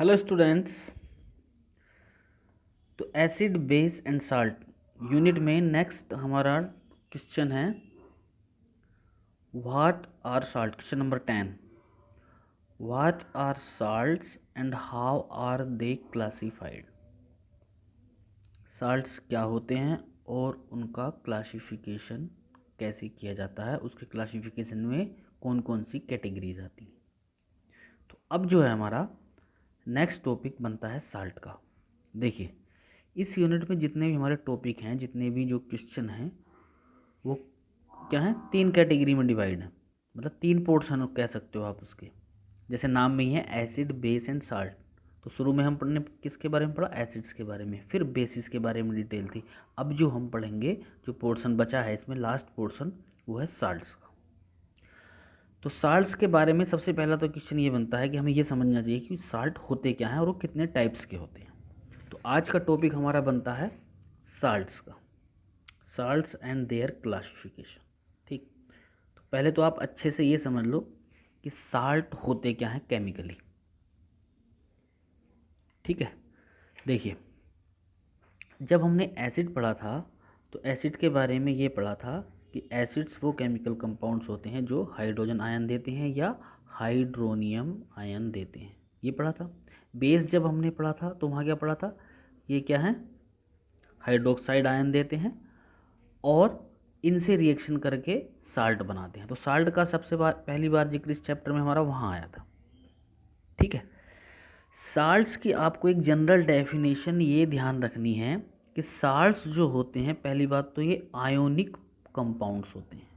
Hello students. तो acid base and salt unit में next हमारा क्वेश्चन है what are salt. Question number 10, what are salts and how are they classified. साल्ट्स क्या होते हैं और उनका क्लासिफिकेशन कैसे किया जाता है, उसके क्लासिफिकेशन में कौन कौन सी कैटेगरीज आती हैं। तो अब जो है हमारा नेक्स्ट टॉपिक बनता है साल्ट का। देखिए, इस यूनिट में जितने भी हमारे टॉपिक हैं, जितने भी जो क्वेश्चन हैं, वो क्या है, 3 कैटेगरी में डिवाइड है। मतलब 3 पोर्शन कह सकते हो आप उसके। जैसे नाम में ही है एसिड बेस एंड साल्ट। तो शुरू में हम पढ़ने किसके बारे में पढ़ा, एसिड्स के बारे में, फिर बेसिस के बारे में डिटेल थी। अब जो हम पढ़ेंगे, जो पोर्शन बचा है इसमें लास्ट पोर्शन, वो है साल्ट्स का। तो साल्ट्स के बारे में सबसे पहला तो क्वेश्चन ये बनता है कि हमें ये समझना चाहिए कि साल्ट होते क्या हैं और वो कितने टाइप्स के होते हैं। तो आज का टॉपिक हमारा बनता है साल्ट्स का, साल्ट्स एंड देयर क्लासिफिकेशन। ठीक, तो पहले तो आप अच्छे से ये समझ लो कि साल्ट होते क्या हैं केमिकली। ठीक है, देखिए, जब हमने एसिड पढ़ा था तो एसिड के बारे में ये पढ़ा था कि एसिड्स वो केमिकल कंपाउंड्स होते हैं जो हाइड्रोजन आयन देते हैं या हाइड्रोनियम आयन देते हैं, ये पढ़ा था। बेस जब हमने पढ़ा था तो वहाँ क्या पढ़ा था, ये क्या है, हाइड्रोक्साइड आयन देते हैं और इनसे रिएक्शन करके साल्ट बनाते हैं। तो साल्ट का सबसे पहली बार जिक्र इस चैप्टर में हमारा वहाँ आया था। ठीक है, साल्ट्स की आपको एक जनरल डेफिनेशन ये ध्यान रखनी है कि साल्ट्स जो होते हैं, पहली बात तो ये आयोनिक कंपाउंड्स होते हैं।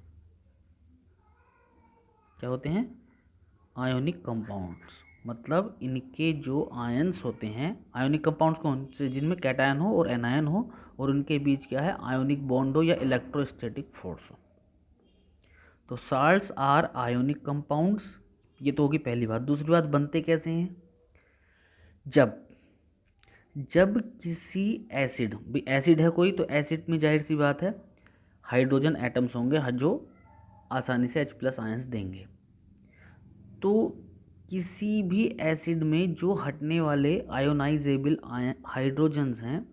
क्या होते हैं, आयोनिक कंपाउंड्स। मतलब इनके जो आयंस होते हैं, आयोनिक कंपाउंड्स कौन से, जिनमें कैटायन हो और एनायन हो और उनके बीच क्या है, आयोनिक बॉन्ड हो या इलेक्ट्रोस्टैटिक फोर्स हो। तो साल्ट्स आर आयोनिक कंपाउंड्स, ये तो होगी पहली बात। दूसरी बात, बनते कैसे हैं, जब जब किसी एसिड, एसिड है कोई, तो एसिड में जाहिर सी बात है हाइड्रोजन एटम्स होंगे जो आसानी से H+ आयंस देंगे। तो किसी भी एसिड में जो हटने वाले आयोनाइजेबल हाइड्रोजन्स हैं,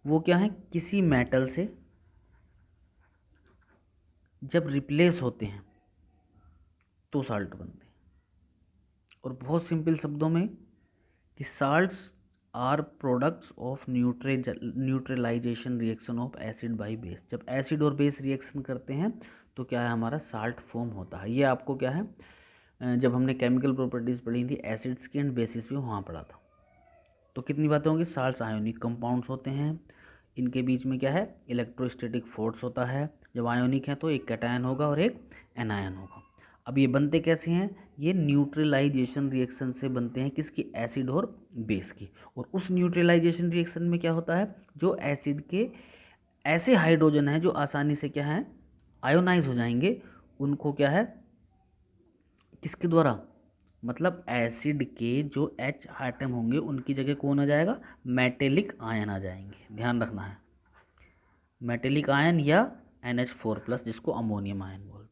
वो क्या हैं, किसी मेटल से जब रिप्लेस होते हैं तो साल्ट बनते हैं। और बहुत सिंपल शब्दों में कि salts are products of neutralisation reaction of acid by base. जब एसिड और बेस रिएक्शन करते हैं तो क्या है, हमारा साल्ट फॉर्म होता है। ये आपको क्या है, जब हमने केमिकल प्रॉपर्टीज़ पढ़ी थी एसिड्स की एंड बेसिस भी वहाँ पढ़ा था। तो कितनी बातें होंगी, साल्ट्स आयोनिक कंपाउंड्स होते हैं, इनके बीच में क्या है, इलेक्ट्रोस्टैटिक फोर्स होता है। जब आयोनिक है तो एक कैटायन होगा और एक एनायन होगा। अब ये बनते कैसे हैं, ये न्यूट्रलाइजेशन रिएक्शन से बनते हैं, किसकी, एसिड और बेस की। और उस न्यूट्रलाइजेशन रिएक्शन में क्या होता है, जो एसिड के ऐसे हाइड्रोजन हैं जो आसानी से क्या है, आयोनाइज हो जाएंगे, उनको क्या है, किसके द्वारा, मतलब एसिड के जो H आइटम होंगे उनकी जगह कौन आ जाएगा, मेटेलिक आयन आ जाएंगे। ध्यान रखना है, मेटेलिक आयन या NH4+, जिसको अमोनियम आयन बोलते हैं।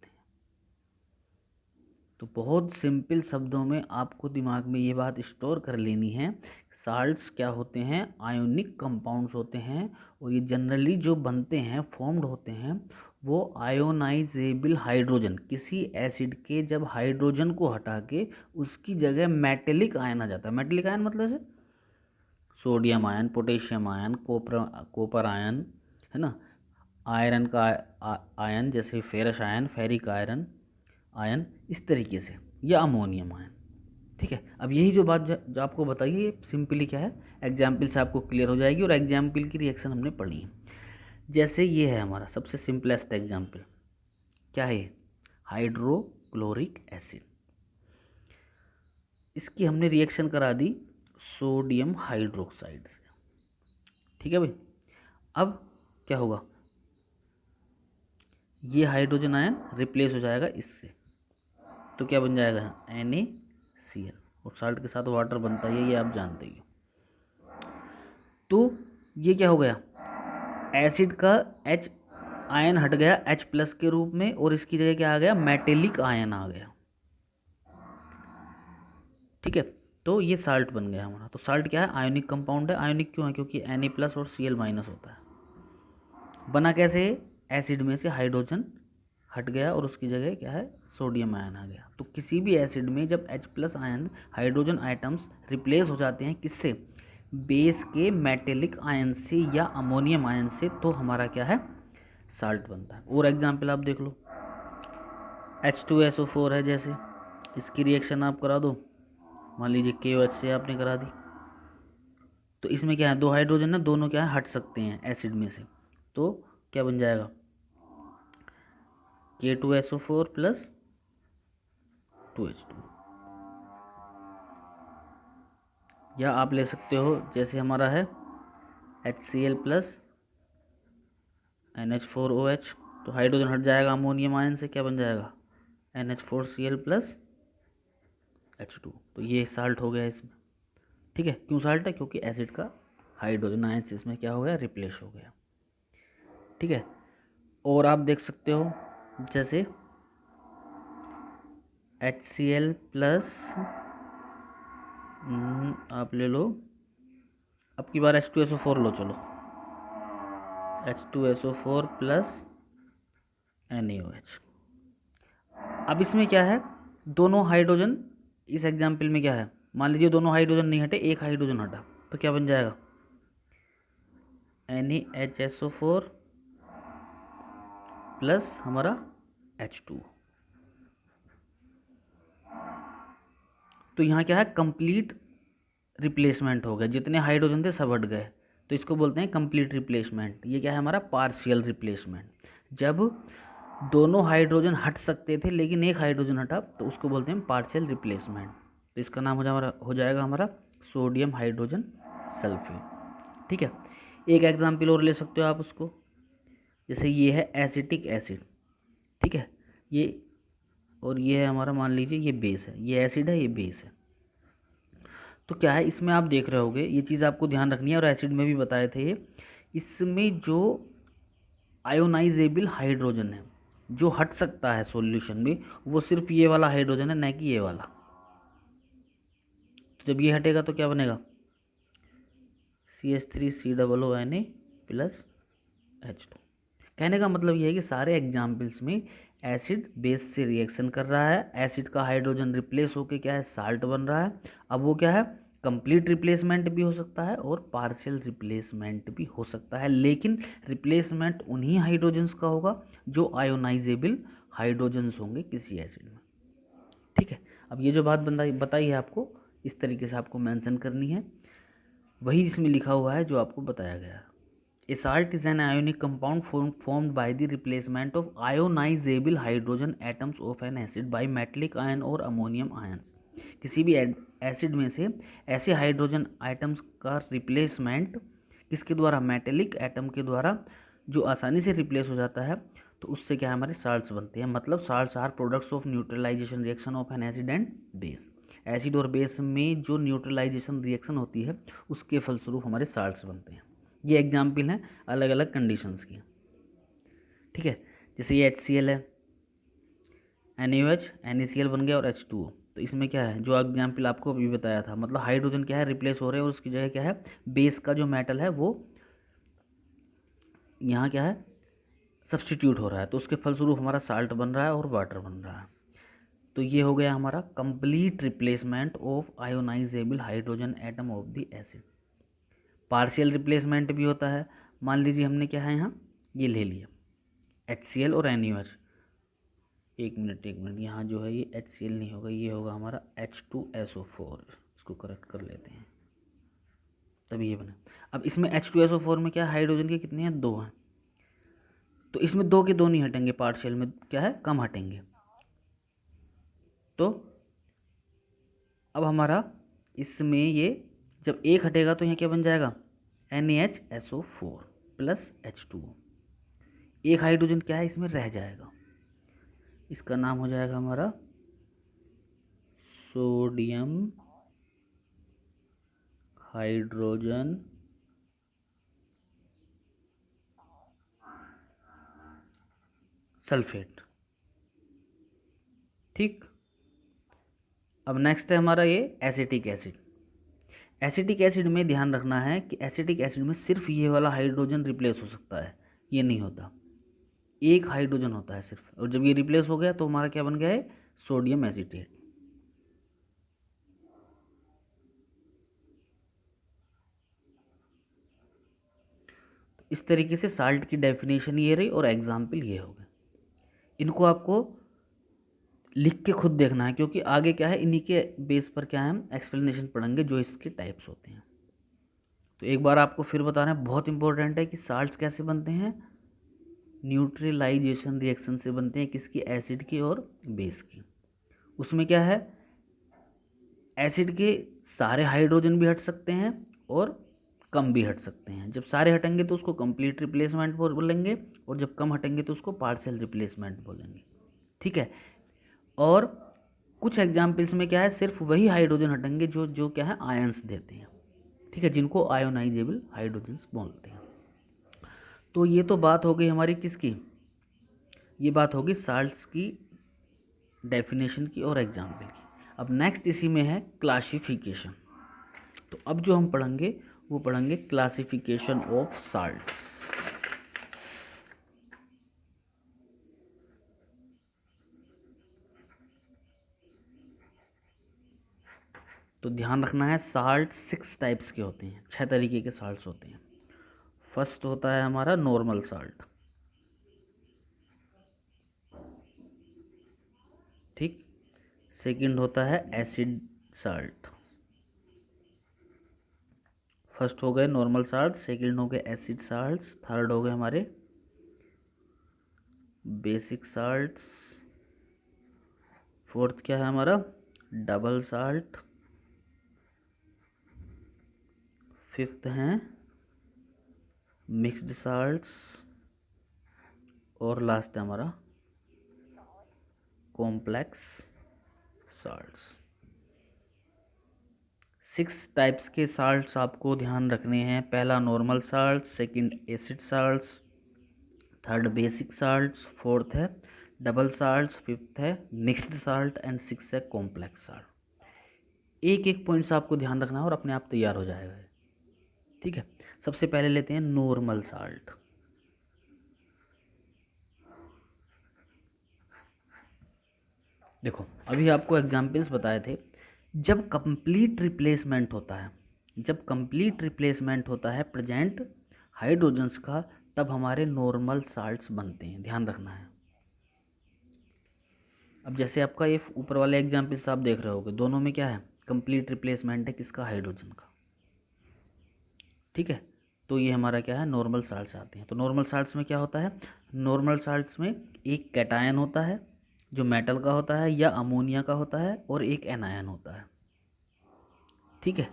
तो बहुत सिंपल शब्दों में आपको दिमाग में ये बात स्टोर कर लेनी है, साल्ट्स क्या होते हैं, आयोनिक कंपाउंड्स होते हैं। और ये जनरली जो बनते हैं, फॉर्म्ड होते हैं, वो आयोनाइजेबल हाइड्रोजन, किसी एसिड के जब हाइड्रोजन को हटा के उसकी जगह मेटेलिक आयन आ जाता है। मेटेलिक आयन मतलब जैसे sodium ion, potassium ion, copper ion, है ना, आयरन का आयन जैसे ferrous ion, ferric iron ion, इस तरीके से, या अमोनियम आयन। ठीक है, अब यही जो बात जो आपको बताइए, ये सिंपली क्या है, एग्जाम्पल से आपको क्लियर हो जाएगी। और एग्जाम्पल की रिएक्शन हमने पढ़ी है। जैसे ये है हमारा सबसे सिंपलेस्ट एग्जाम्पल, क्या है, हाइड्रोक्लोरिक एसिड। इसकी हमने रिएक्शन करा दी सोडियम हाइड्रोक्साइड से। ठीक है भाई, अब क्या होगा, ये हाइड्रोजन आयन रिप्लेस हो जाएगा इससे, तो क्या बन जाएगा, NaCl। और साल्ट के साथ वाटर बनता है, ये आप जानते ही हो। तो ये क्या हो गया, एसिड का H आयन हट गया H+ के रूप में, और इसकी जगह क्या आ गया, मेटेलिक आयन आ गया। ठीक है, तो ये साल्ट बन गया हमारा। तो साल्ट क्या है? आयोनिक कंपाउंड है। आयोनिक क्यों है? क्योंकि Na+ और Cl- होता है। बना कैसे? एसिड में से हाइड्रोजन हट गया और उसकी जगह क्या है? सोडियम आयन आ गया। तो किसी भी एसिड में जब H+ ion hydrogen items replace हो जाते हैं किससे? बेस के मेटेलिक आयन से या अमोनियम आयन से, तो हमारा क्या है? साल्ट बनता है। और एग्जाम्पल आप देख लो, H2SO4 है जैसे, इसकी रिएक्शन आप करा दो, मान लीजिए KOH से आपने करा दी, तो इसमें क्या है? दो हाइड्रोजन ना, दोनों क्या है? हट सकते हैं एसिड में से, तो क्या बन जाएगा? K2SO4 + 2H2। या आप ले सकते हो जैसे हमारा है HCl + NH4OH, तो हाइड्रोजन हट जाएगा अमोनियम आयन से, क्या बन जाएगा? NH4Cl + H2। तो ये साल्ट हो गया इसमें। ठीक है, क्यों साल्ट है? क्योंकि एसिड का हाइड्रोजन आयन से इसमें क्या हो गया? रिप्लेस हो गया। ठीक है, और आप देख सकते हो जैसे HCl + आप ले लो, अब की बार H2SO4 लो, चलो H2SO4 + NaOH। अब इसमें क्या है? दोनों हाइड्रोजन, इस एग्जाम्पल में क्या है? मान लीजिए दोनों हाइड्रोजन नहीं हटे, एक हाइड्रोजन हटा, तो क्या बन जाएगा? NaHSO4 + हमारा H2। तो यहाँ क्या है? कंप्लीट रिप्लेसमेंट हो गया, जितने हाइड्रोजन थे सब हट गए, तो इसको बोलते हैं कंप्लीट रिप्लेसमेंट। ये क्या है हमारा? Partial replacement. जब दोनों हाइड्रोजन हट सकते थे लेकिन एक हाइड्रोजन हटा, तो उसको बोलते हैं पार्शियल रिप्लेसमेंट। तो इसका नाम हो जाएगा हमारा सोडियम हाइड्रोजन सल्फेट। ठीक है, एक एग्जाम्पल और ले सकते हो आप उसको, जैसे ये है एसिटिक एसिड। ठीक है, ये और ये है हमारा, मान लीजिए ये बेस है, ये एसिड है, ये बेस है। तो क्या है इसमें? आप देख रहे होगे, ये चीज़ आपको ध्यान रखनी है, और एसिड में भी बताए थे ये। इसमें जो आयोनाइजेबल हाइड्रोजन है जो हट सकता है सॉल्यूशन में, वो सिर्फ ये वाला हाइड्रोजन है, न कि ये वाला। तो जब ये हटेगा तो क्या बनेगा? CH3COONA + H2। कहने का मतलब ये है कि सारे एग्जाम्पल्स में एसिड बेस से रिएक्शन कर रहा है, एसिड का हाइड्रोजन रिप्लेस होके क्या है? साल्ट बन रहा है। अब वो क्या है? कंप्लीट रिप्लेसमेंट भी हो सकता है और पार्शियल रिप्लेसमेंट भी हो सकता है, लेकिन रिप्लेसमेंट उन्हीं हाइड्रोजन्स का होगा जो आयोनाइजेबल हाइड्रोजन्स होंगे किसी एसिड में। ठीक है, अब ये जो बात बताई है आपको, इस तरीके से आपको मेंशन करनी है, वही इसमें लिखा हुआ है जो आपको बताया गया है। A salt is an ionic compound formed by the replacement of ionizable hydrogen atoms of an acid by metallic ion और ammonium ions। किसी भी एसिड में से ऐसे हाइड्रोजन आइटम्स का रिप्लेसमेंट किसके द्वारा? मेटेलिक एटम के द्वारा, जो आसानी से रिप्लेस हो जाता है, तो उससे क्या है? हमारे साल्ट्स बनते हैं। मतलब salts are products of neutralisation reaction of an acid and base. Acid और बेस में जो न्यूट्रलाइजेशन रिएक्शन होती है उसके फलस्वरूप हमारे साल्ट्स बनते हैं। ये एग्जाम्पल हैं अलग अलग कंडीशंस की। ठीक है, जैसे ये HCl है, NaOH, NaCl बन गया और H2O। तो इसमें क्या है? जो एग्जाम्पल आपको अभी बताया था, मतलब हाइड्रोजन क्या है? रिप्लेस हो रहे हैं और उसकी जगह क्या है? बेस का जो मेटल है वो यहाँ क्या है? सब्सटीट्यूट हो रहा है, तो उसके फलस्वरूप हमारा साल्ट बन रहा है और वाटर बन रहा है। तो ये हो गया हमारा complete replacement of ionisable hydrogen atom of the acid. Partial replacement भी होता है। मान लीजिए हमने क्या है यहाँ ये ले लिया HCl और NaOH। एक मिनट यहाँ जो है ये HCl नहीं होगा, ये होगा हमारा H2SO4। इसको करेक्ट कर लेते हैं, तभी ये बना। अब इसमें H2SO4 में क्या हाइड्रोजन के कितने हैं? 2 हैं। तो इसमें 2 के 2 नहीं हटेंगे, पार्शियल में क्या है? कम हटेंगे। तो अब हमारा इसमें ये जब एक हटेगा तो यहाँ क्या बन जाएगा? NaHSO4 + H2O। एक हाइड्रोजन क्या है इसमें? रह जाएगा। इसका नाम हो जाएगा हमारा सोडियम हाइड्रोजन सल्फेट। ठीक, अब नेक्स्ट है हमारा ये एसिटिक एसिड। एसिटिक एसिड में ध्यान रखना है कि एसिटिक एसिड में सिर्फ ये वाला हाइड्रोजन रिप्लेस हो सकता है, ये नहीं होता, एक हाइड्रोजन होता है सिर्फ, और जब ये रिप्लेस हो गया तो हमारा क्या बन गया है, सोडियम एसीटेट। तो इस तरीके से साल्ट की डेफिनेशन ये रही और एग्जाम्पल ये हो गए। इनको आपको लिख के खुद देखना है, क्योंकि आगे क्या है, इन्हीं के बेस पर क्या है हम एक्सप्लेनेशन पढ़ेंगे जो इसके टाइप्स होते हैं। तो एक बार आपको फिर बताना है, बहुत इंपॉर्टेंट है कि साल्ट्स कैसे बनते हैं, न्यूट्रलाइजेशन रिएक्शन से बनते हैं, किसकी, एसिड की और बेस की। उसमें क्या है, एसिड के सारे हाइड्रोजन भी हट सकते हैं और कम भी हट सकते हैं। जब सारे हटेंगे तो उसको कंप्लीट रिप्लेसमेंट बोलेंगे, और जब कम हटेंगे तो उसको पार्शियल रिप्लेसमेंट बोलेंगे। ठीक है। और कुछ एग्जाम्पल्स में क्या है, सिर्फ वही हाइड्रोजन हटेंगे जो जो क्या है, आयंस देते हैं। ठीक है, जिनको आयोनाइजेबल हाइड्रोजन्स बोलते हैं। तो ये तो बात हो गई हमारी किसकी, ये बात होगी साल्ट्स की डेफिनेशन की और एग्जाम्पल की। अब नेक्स्ट इसी में है क्लासिफिकेशन। तो अब जो हम पढ़ेंगे वो पढ़ेंगे क्लासिफिकेशन ऑफ साल्ट्स। तो ध्यान रखना है, साल्ट 6 टाइप्स के होते हैं, 6 तरीके के साल्ट्स होते हैं। फर्स्ट होता है हमारा नॉर्मल साल्ट, ठीक। सेकंड होता है एसिड साल्ट। फर्स्ट हो गए नॉर्मल साल्ट, सेकंड हो गए एसिड साल्ट्स, थर्ड हो गए हमारे बेसिक साल्ट्स, फोर्थ क्या है हमारा, डबल साल्ट, फिफ्थ हैं मिक्स्ड साल्ट्स, और लास्ट है हमारा कॉम्प्लेक्स साल्ट्स। 6 टाइप्स के साल्ट्स आपको ध्यान रखने हैं। पहला normal salt, second acid salts, third basic salts, fourth है डबल साल्ट्स, फिफ्थ है मिक्स्ड साल्ट एंड सिक्स है कॉम्प्लेक्स साल्ट। एक एक पॉइंट्स आपको ध्यान रखना है और अपने आप तैयार हो जाएगा। ठीक है, सबसे पहले लेते हैं नॉर्मल साल्ट। देखो अभी आपको एग्जाम्पल्स बताए थे, जब कंप्लीट रिप्लेसमेंट होता है, जब कंप्लीट रिप्लेसमेंट होता है प्रेजेंट हाइड्रोजन्स का, तब हमारे नॉर्मल साल्ट्स बनते हैं, ध्यान रखना है। अब जैसे आपका ये ऊपर वाले एग्जाम्पल्स आप देख रहे होगे, दोनों में क्या है, कंप्लीट रिप्लेसमेंट है किसका, हाइड्रोजन का। ठीक है, तो ये हमारा क्या है, नॉर्मल साल्ट्स आते हैं। तो नॉर्मल साल्ट्स में क्या होता है, नॉर्मल साल्ट्स में एक कैटायन होता है जो मेटल का होता है या अमोनिया का होता है, और एक एनायन होता है। ठीक है,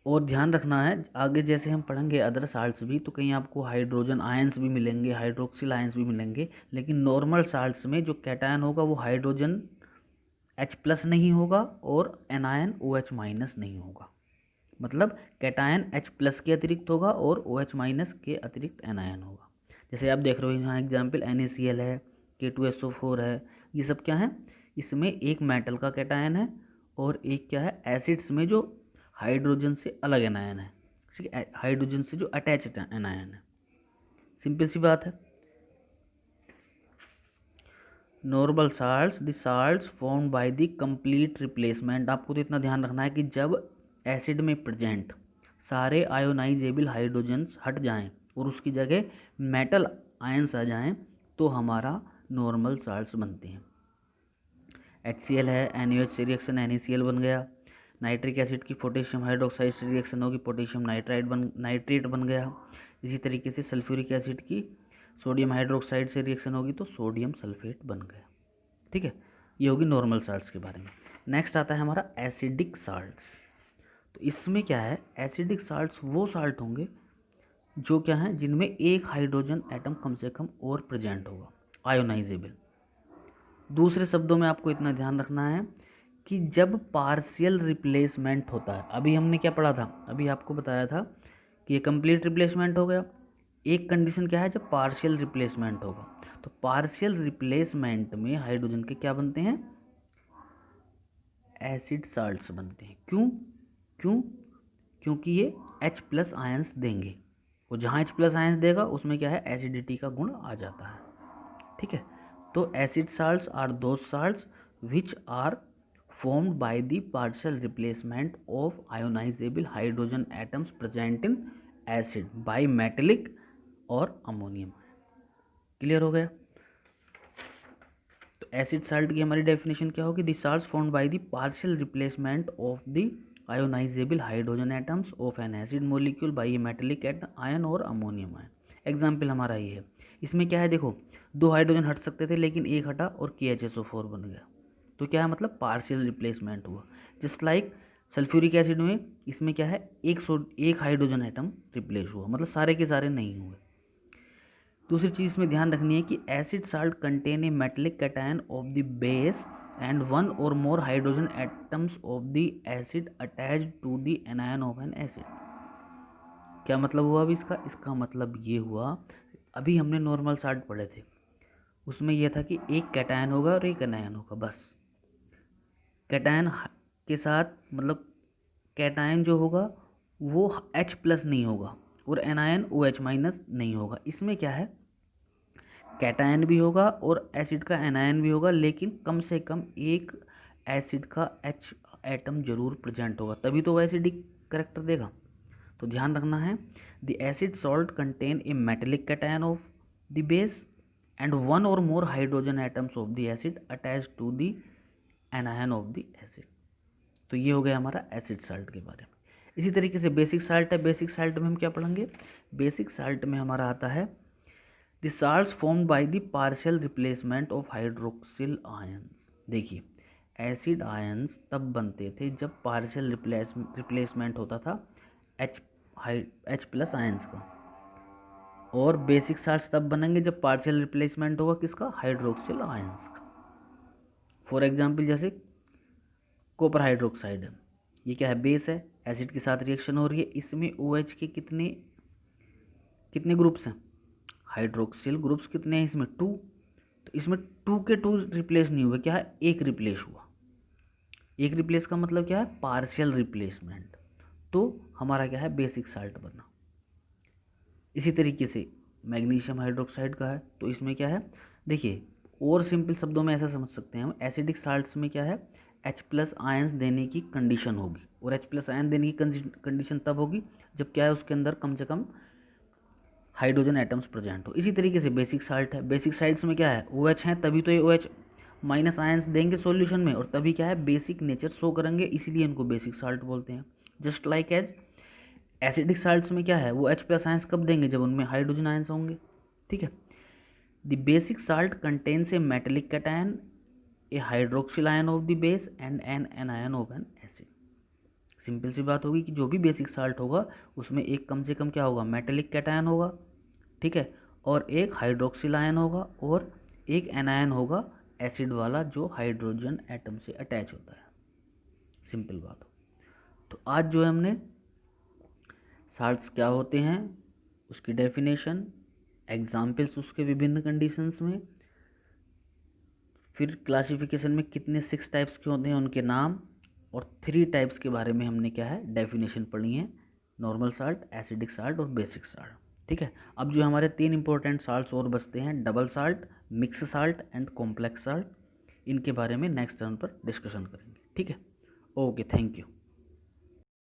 और ध्यान रखना है आगे जैसे हम पढ़ेंगे अदर साल्ट्स भी, तो कहीं आपको हाइड्रोजन आयंस भी मिलेंगे, हाइड्रोक्सिल आयंस भी मिलेंगे, लेकिन नॉर्मल साल्ट्स में जो कैटायन होगा वो हाइड्रोजन H+ नहीं होगा और एनायन OH- नहीं होगा। मतलब कैटायन H+ के अतिरिक्त होगा और OH- के अतिरिक्त एनायन होगा। जैसे आप देख रहे हो यहाँ एग्जाम्पल NaCl है, K2SO4 है, ये सब क्या है, इसमें एक मेटल का कैटायन है और एक क्या है, एसिड्स में जो हाइड्रोजन से अलग एनायन है, ठीक है, हाइड्रोजन से जो अटैच्ड एनायन है। सिंपल सी बात है। Normal salts, the salts formed by the complete replacement. आपको तो इतना ध्यान रखना है कि जब एसिड में प्रेजेंट सारे आयोनाइजेबल हाइड्रोजन्स हट जाएं और उसकी जगह मेटल आयंस आ जाएं, तो हमारा नॉर्मल साल्ट्स बनते हैं। HCl है, NaOH से रिएक्शन NaCl बन गया। नाइट्रिक एसिड की पोटेशियम हाइड्रोक्साइड से रिएक्शन होगी, पोटेशियम नाइट्रेट बन गया। इसी तरीके से सल्फ्यूरिक एसिड की सोडियम हाइड्रोक्साइड से रिएक्शन होगी तो सोडियम सल्फेट बन गया। ठीक है, ये होगी नॉर्मल साल्ट्स के बारे में। नेक्स्ट आता है हमारा एसिडिक साल्ट्स। तो इसमें क्या है, एसिडिक साल्ट्स वो साल्ट होंगे जो क्या हैं, जिनमें एक हाइड्रोजन एटम कम से कम और प्रेजेंट होगा, आयोनाइजेबल। दूसरे शब्दों में आपको इतना ध्यान रखना है कि जब पार्शियल रिप्लेसमेंट होता है, अभी हमने क्या पढ़ा था, अभी आपको बताया था कि ये कंप्लीट रिप्लेसमेंट हो गया। एक कंडीशन क्या है, जब पार्शियल रिप्लेसमेंट होगा, तो पार्शियल रिप्लेसमेंट में हाइड्रोजन के क्या बनते हैं, एसिड साल्ट्स बनते हैं। क्यों क्यों क्योंकि ये H+ आयंस देंगे, और जहाँ H+ आयंस देगा उसमें क्या है, एसिडिटी का गुण आ जाता है। ठीक है, तो acid salts are those salts which are formed by the partial replacement of ionizable hydrogen atoms present in acid by metallic और अमोनियम। क्लियर हो गया? तो एसिड साल्ट की हमारी डेफिनेशन क्या होगी, the salts formed by the partial replacement of the ionisable hydrogen atoms of an acid molecule by a metallic ion और ammonium ion. Example हमारा ये है, इसमें क्या है, देखो 2 हाइड्रोजन हट सकते थे लेकिन एक हटा और KHSO4 बन गया, तो क्या है, मतलब पार्शियल रिप्लेसमेंट हुआ। जस्ट लाइक सल्फ्यूरिक एसिड में, इसमें क्या है, एक हाइड्रोजन एटम रिप्लेस हुआ, मतलब सारे के सारे नहीं हुए। दूसरी चीज़ इसमें ध्यान रखनी है कि acid salt contain a metallic cation of the base and one or more hydrogen atoms of the acid attached to the anion of an acid. क्या मतलब हुआ अभी इसका मतलब ये हुआ, अभी हमने नॉर्मल साल्ट पढ़े थे, उसमें यह था कि एक कैटायन होगा और एक एनायन होगा, बस। कैटायन के साथ, मतलब कैटायन जो होगा वो H+ नहीं होगा और एनायन OH- नहीं होगा। इसमें क्या है, कैटायन भी होगा और एसिड का एनायन भी होगा, लेकिन कम से कम एक एसिड का H एटम जरूर प्रेजेंट होगा, तभी तो वो एसिडिक करेक्टर देगा। तो ध्यान रखना है, the acid salt contain a metallic cation of the base and one or more hydrogen atoms of the acid attach to the anion of the acid. तो ये हो गया हमारा एसिड साल्ट के बारे में। इसी तरीके से बेसिक साल्ट है, बेसिक साल्ट में हम क्या पढ़ेंगे, बेसिक साल्ट में हमारा आता है the salts formed by the partial replacement of hydroxyl ions. देखिए, एसिड आयंस तब बनते थे जब पार्शियल रिप्लेसमेंट होता था H+ आयंस का, और बेसिक साल्ट्स तब बनेंगे जब पार्शियल रिप्लेसमेंट होगा किसका, हाइड्रोक्सिल आयंस का। फॉर एग्जाम्पल जैसे कॉपर हाइड्रोक्साइड है, ये क्या है, बेस है, एसिड के साथ रिएक्शन हो रही है, इसमें OH के कितने कितने ग्रुप्स हैं, हाइड्रोक्सिल ग्रुप्स कितने हैं इसमें, 2। तो इसमें 2 के 2 रिप्लेस नहीं हुए, क्या है, एक रिप्लेस हुआ। एक रिप्लेस का मतलब क्या है, पार्शियल रिप्लेसमेंट, तो हमारा क्या है, बेसिक साल्ट बना। इसी तरीके से मैग्नीशियम हाइड्रोक्साइड का है, तो इसमें क्या है, देखिए और सिंपल शब्दों में ऐसा समझ सकते हैं हम, एसिडिक साल्ट्स में क्या है, H+ आयंस देने की कंडीशन होगी, और H+ आयन देने की कंडीशन तब होगी जब क्या है, उसके अंदर कम से कम हाइड्रोजन एटम्स प्रेजेंट हो। इसी तरीके से बेसिक साल्ट है, बेसिक साल्ट्स में क्या है, OH हैं, तभी तो ये OH- आयंस देंगे सॉल्यूशन में, और तभी क्या है, बेसिक नेचर शो करेंगे, इसीलिए इनको बेसिक साल्ट बोलते हैं। Just like as acidic salts में क्या है, वो H+ आयंस कब देंगे, जब उनमें हाइड्रोजन आयंस होंगे। ठीक है, the basic salt contains a metallic cation, a hydroxyl ion of the base and an anion of an acid. Simple सी बात होगी कि जो भी बेसिक साल्ट होगा उसमें एक कम से कम क्या होगा, मेटेलिक कैटायन होगा, ठीक है, और एक हाइड्रोक्सिल आयन होगा और एक एनायन होगा एसिड वाला, जो हाइड्रोजन एटम से अटैच होता है। सिंपल बात हो। तो आज जो है हमने साल्ट्स क्या होते हैं उसकी डेफिनेशन, एग्जाम्पल्स उसके विभिन्न कंडीशंस में, फिर क्लासिफिकेशन में कितने 6 टाइप्स के होते हैं उनके नाम, और 3 टाइप्स के बारे में हमने क्या है, डेफिनेशन पढ़ी है, नॉर्मल साल्ट, एसिडिक साल्ट और बेसिक साल्ट। ठीक है, अब जो हमारे 3 इंपॉर्टेंट साल्ट्स और बचते हैं, double salt, mix salt and complex salt, इनके बारे में नेक्स्ट टर्न पर डिस्कशन करेंगे। ठीक है, ओके, थैंक यू।